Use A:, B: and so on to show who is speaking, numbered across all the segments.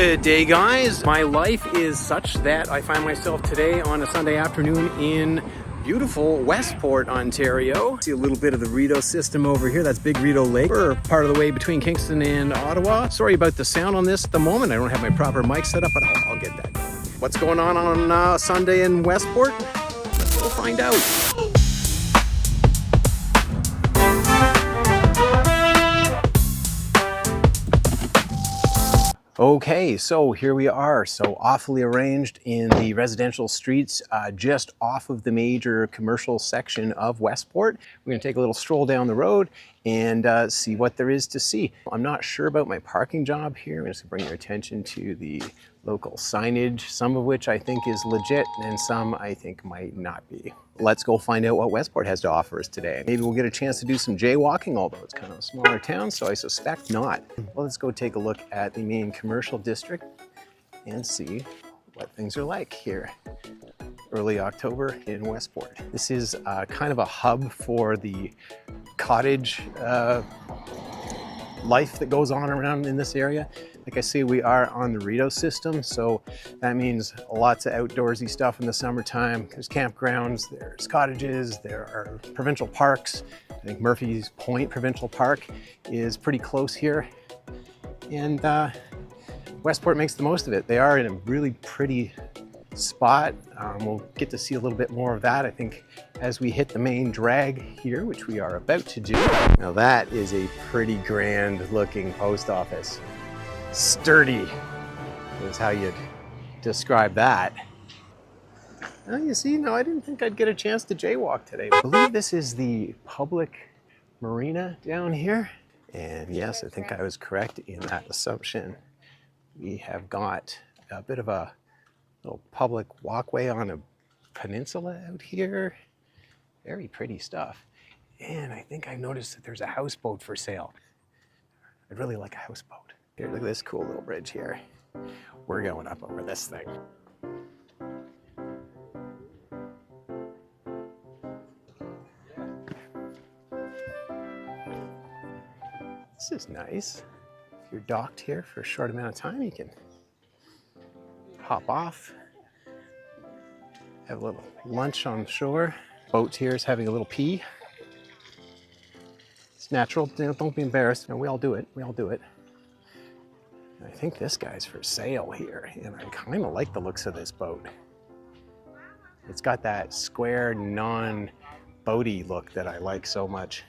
A: Good day, guys. My life is such that I find myself today on a Sunday afternoon in beautiful Westport, Ontario. See a little bit of the Rideau system over here. That's Big Rideau Lake. We're part of the way between Kingston and Ottawa. Sorry about the sound on this at the moment. I don't have my proper mic set up, but I'll get that going. What's going on Sunday in Westport? Let's go find out. Okay, so here we are. So awfully arranged in the residential streets just off of the major commercial section of Westport. We're going to take a little stroll down the road and see what there is to see. I'm not sure about my parking job here. I'm just going to bring your attention to the local signage, some of which I think is legit and some I think might not be. Let's go find out what Westport has to offer us today. Maybe we'll get a chance to do some jaywalking, although it's kind of a smaller town, so I suspect not. Well, let's go take a look at the main commercial district and see what things are like here early October in Westport. This is kind of a hub for the cottage life that goes on around in this area. Like I say, we are on the Rideau system, so that means lots of outdoorsy stuff in the summertime. There's campgrounds, there's cottages, there are provincial parks. I think Murphy's Point Provincial Park is pretty close here. And Westport makes the most of it. They are in a really pretty spot. We'll get to see a little bit more of that, I think, as we hit the main drag here, which we are about to do. Now that is a pretty grand looking post office. Sturdy is how you'd describe that. Well, you see, no, I didn't think I'd get a chance to jaywalk today. I believe this is the public marina down here. And yes, I think I was correct in that assumption. We have got a bit of a little public walkway on a peninsula out here. Very pretty stuff. And I think I noticed that there's a houseboat for sale. I'd really like a houseboat. Here, look at this cool little bridge here. We're going up over this thing. This is nice. If you're docked here for a short amount of time, you can hop off, have a little lunch on the shore. Boat here is having a little pee. It's natural, don't be embarrassed. No, we all do it, we all do it. I think this guy's for sale here, and I kind of like the looks of this boat. It's got that square, non-boaty look that I like so much.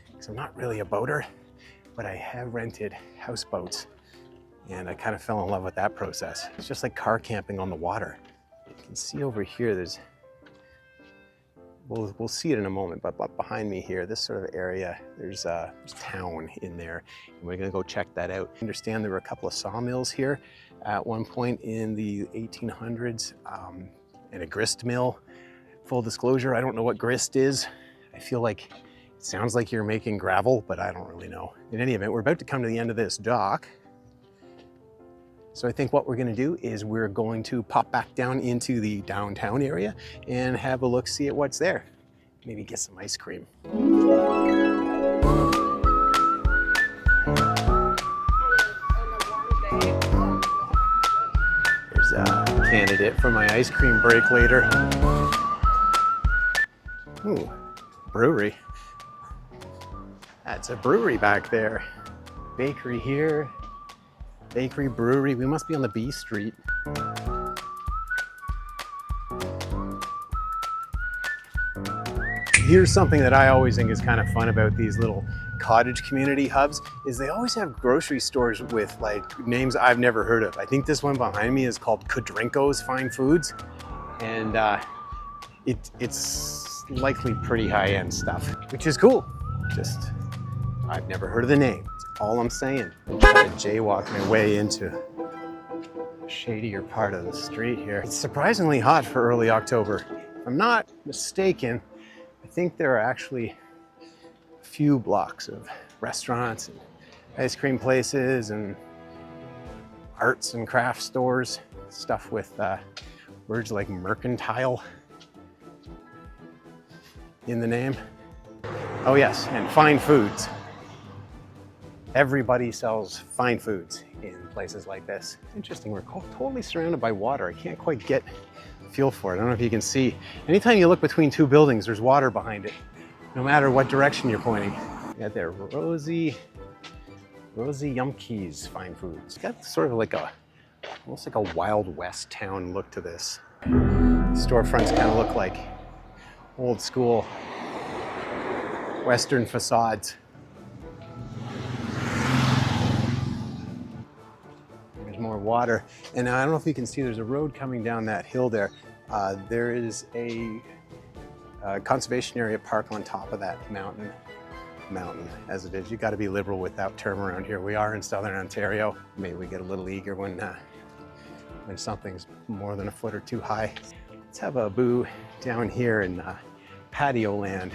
A: Because I'm not really a boater, but I have rented houseboats, and I kind of fell in love with that process. It's just like car camping on the water. You can see over here, there's, we'll see it in a moment, but behind me here, this sort of area, there's town in there, and we're gonna go check that out. I understand there were a couple of sawmills here at one point in the 1800s, and a grist mill. Full disclosure, I don't know what grist is. I feel like it sounds like you're making gravel, but I don't really know. In any event, we're about to come to the end of this dock. So I think what we're gonna do is we're going to pop back down into the downtown area and have a look, see at what's there. Maybe get some ice cream. There's a candidate for my ice cream break later. Ooh, brewery. That's a brewery back there. Bakery here. Bakery, brewery, we must be on the B Street. Here's something that I always think is kind of fun about these little cottage community hubs, is they always have grocery stores with like names I've never heard of. I think this one behind me is called Kudrinko's Fine Foods, and it's likely pretty high-end stuff, which is cool. Just, I've never heard of the name. All I'm saying. I'm trying to jaywalk my way into a shadier part of the street here. It's surprisingly hot for early October. If I'm not mistaken, I think there are actually a few blocks of restaurants and ice cream places and arts and craft stores, stuff with words like mercantile in the name. Oh yes, and fine foods. Everybody sells fine foods in places like this. Interesting, we're totally surrounded by water. I can't quite get a feel for it. I don't know if you can see. Anytime you look between two buildings, there's water behind it, no matter what direction you're pointing. Yeah, there, Rosie Yumkees Fine Foods. It's got sort of like almost like a Wild West town look to this. Storefronts kind of look like old school Western facades. There's more water. And I don't know if you can see, there's a road coming down that hill there. There is a conservation area park on top of that mountain as it is. You got to be liberal with that term around here. We are in Southern Ontario. Maybe we get a little eager when something's more than a foot or two high. Let's have a boo down here in patio land.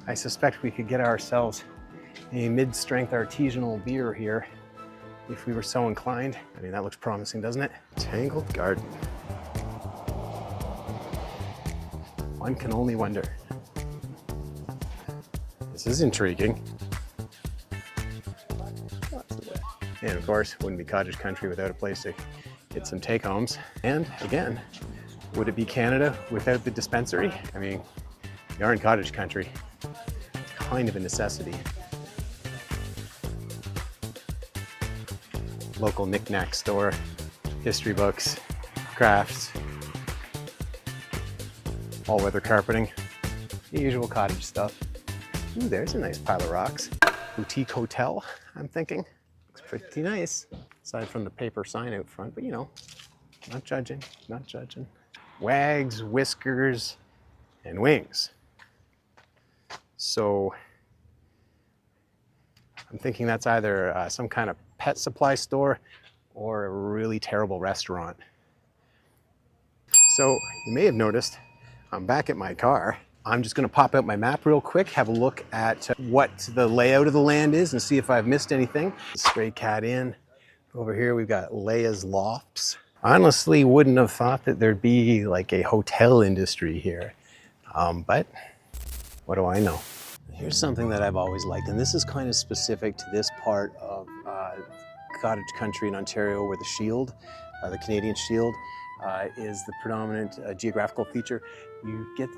A: I suspect we could get ourselves a mid-strength artisanal beer here if we were so inclined. I mean, that looks promising, doesn't it? Tangled garden. One can only wonder. This is intriguing. And of course, wouldn't be cottage country without a place to get some take-homes. And again, would it be Canada without the dispensary? I mean, you are in cottage country. It's kind of a necessity. Local knick-knack store, history books, crafts, all-weather carpeting, the usual cottage stuff. Ooh, there's a nice pile of rocks. Boutique hotel, I'm thinking. Looks pretty nice, aside from the paper sign out front, but you know, not judging, not judging. Wags, whiskers, and wings. So I'm thinking that's either some kind of pet supply store or a really terrible restaurant. So you may have noticed I'm back at my car. I'm just going to pop out my map real quick, have a look at what the layout of the land is and see if I've missed anything. Stray Cat Inn. Over here we've got Leia's Lofts. Honestly, wouldn't have thought that there'd be like a hotel industry here, but what do I know? Here's something that I've always liked, and this is kind of specific to this part of cottage country in Ontario, where the Shield, the Canadian Shield, is the predominant geographical feature. You get,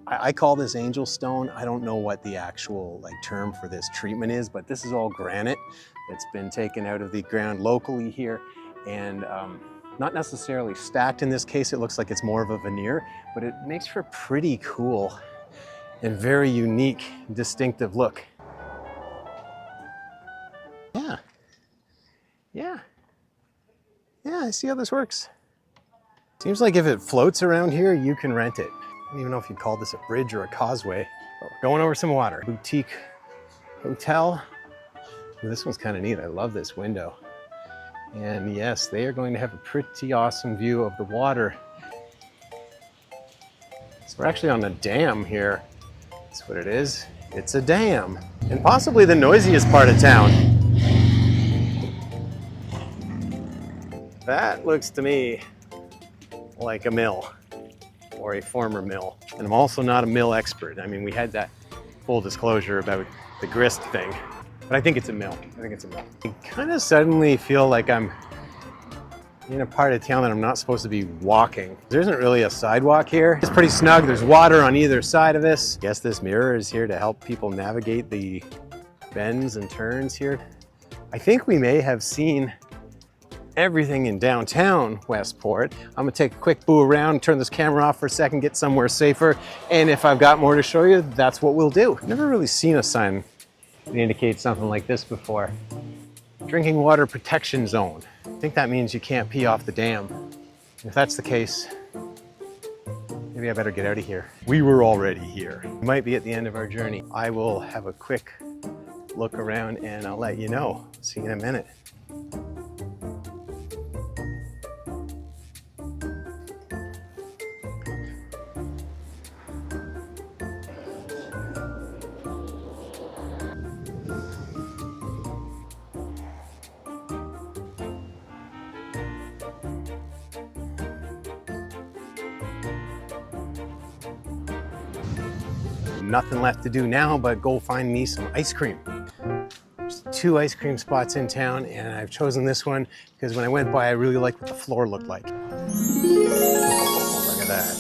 A: I call this angel stone. I don't know what the actual term for this treatment is, but this is all granite that's been taken out of the ground locally here, and not necessarily stacked in this case. It looks like it's more of a veneer, but it makes for a pretty cool and very unique, distinctive look. Yeah, I see how this works. Seems like if it floats around here, you can rent it. I don't even know if you'd call this a bridge or a causeway. But we're going over some water. Boutique hotel. Ooh, this one's kind of neat. I love this window. And yes, they are going to have a pretty awesome view of the water. So we're actually on a dam here. That's what it is. It's a dam. And possibly the noisiest part of town. That looks to me like a mill, or a former mill. And I'm also not a mill expert. I mean, we had that full disclosure about the grist thing, but I think it's a mill. I kind of suddenly feel like I'm in a part of town that I'm not supposed to be walking. There isn't really a sidewalk here. It's pretty snug. There's water on either side of this. I guess this mirror is here to help people navigate the bends and turns here. I think we may have seen everything in downtown Westport. I'm gonna take a quick boo around, turn this camera off for a second, get somewhere safer, and if I've got more to show you, that's what we'll do. I've never really seen a sign that indicates something like this before. Drinking water protection zone. I think that means you can't pee off the dam. If that's the case, maybe I better get out of here. We were already here. We might be at the end of our journey. I will have a quick look around and I'll let you know. See you in a minute. Nothing left to do now but go find me some ice cream. There's 2 ice cream spots in town, and I've chosen this one because when I went by, I really liked what the floor looked like. Oh, look at that.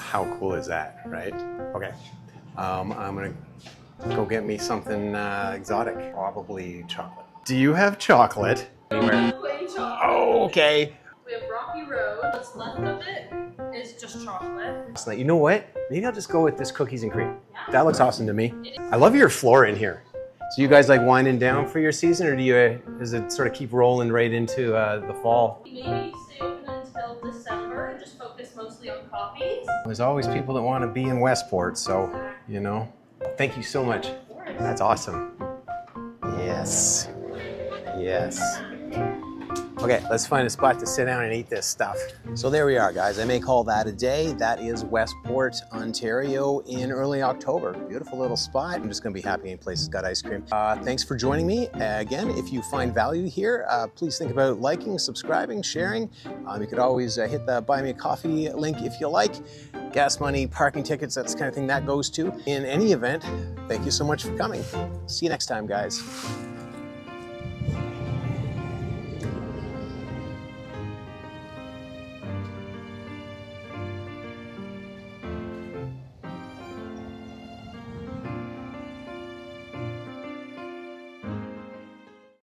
A: How cool is that, right? Okay, I'm gonna go get me something exotic, probably chocolate. Do you have chocolate?
B: Plain chocolate.
A: Oh, okay.
B: We have Rocky Road. What's left of it is just chocolate.
A: So you know what? Maybe I'll just go with this cookies and cream.
B: Yeah.
A: That looks awesome to me. I love your floor in here. So you guys like winding down for your season, or does it sort of keep rolling right into the fall?
B: Maybe stay open until December and just focus mostly on coffees.
A: There's always people that want to be in Westport, so, you know. Thank you so much. That's awesome. Yes. Yes. Okay, let's find a spot to sit down and eat this stuff. So there we are, guys. I may call that a day. That is Westport, Ontario in early October. Beautiful little spot. I'm just gonna be happy any place that's got ice cream. Thanks for joining me. Again, if you find value here, please think about liking, subscribing, sharing. You could always hit the Buy Me a Coffee link if you like. Gas money, parking tickets, that's the kind of thing that goes to. In any event, thank you so much for coming. See you next time, guys.